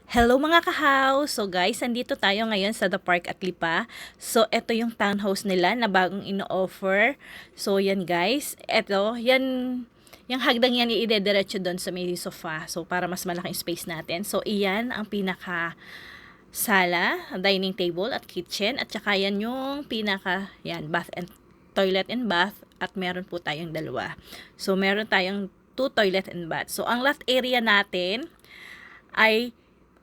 Hello mga ka-house! So guys, andito tayo ngayon sa The Park at Lipa. So ito yung townhouse nila na bagong ino-offer. So yan guys, ito, yan, yung hagdang yan i-dediretso doon sa may sofa. So para mas malaking space natin. So iyan ang pinaka sala, dining table at kitchen. At saka yan yung pinaka, yan, toilet and bath. At meron po tayong dalawa. So meron tayong 2 toilet and bath. So ang loft area natin ay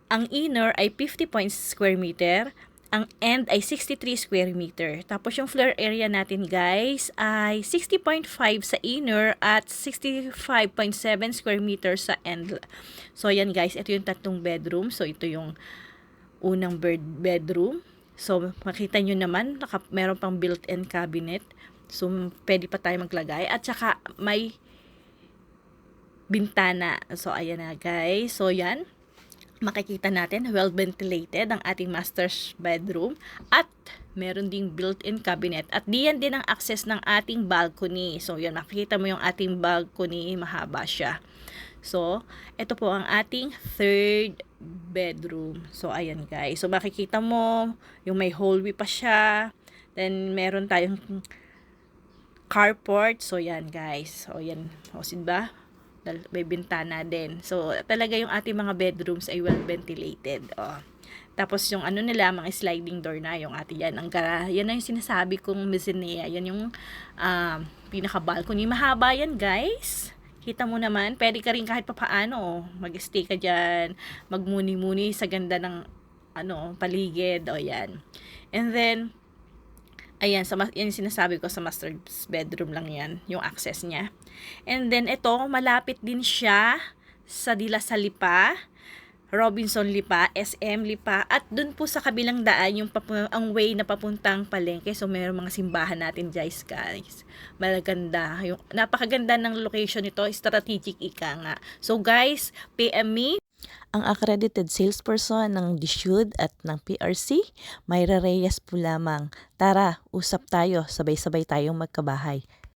ang inner ay 50 square meter, ang end ay 63 square meter. Tapos yung floor area natin guys ay 60.5 sa inner at 65.7 square meter sa end. So yan guys, ito yung tatlong bedroom. So ito yung unang bedroom. So makita nyo naman, meron pang built-in cabinet. So pwede pa tayo maglagay. At saka may bintana. So ayan na guys. So yan, makikita natin well ventilated ang ating master's bedroom at meron ding built-in cabinet at diyan din ang access ng ating balcony. So yan, makikita mo yung ating balcony, mahaba siya. So ito po ang ating third bedroom. So ayan guys, so makikita mo yung may hallway pa siya, then meron tayong carport. So yan guys, so yan, o ba? May bintana din. So, talaga yung ating mga bedrooms ay well ventilated. Oh. Tapos yung ano nila, mga sliding door na yung ating yan. Yan na yung sinasabi kong mezzanine. Yan yung pinaka-balcony. Mahaba yan, guys. Kita mo naman, pwede ka rin kahit papaano. Mag-stay ka dyan, magmuni-muni sa ganda ng paligid. O yan. And then, ayan, yan yung sinasabi ko, sa master bedroom lang yan, yung access niya. And then, ito, malapit din siya sa Lipa, Robinson Lipa, SM Lipa, at dun po sa kabilang daan, yung ang way na papuntang Palengke. So, mayroong mga simbahan natin, guys. Malaganda. Yung, napakaganda ng location nito, strategic ika nga. So, guys, PM me. Ang accredited salesperson ng DSUD at ng PRC, Mayra Reyes po lamang. Tara, usap tayo, sabay-sabay tayong magkabahay.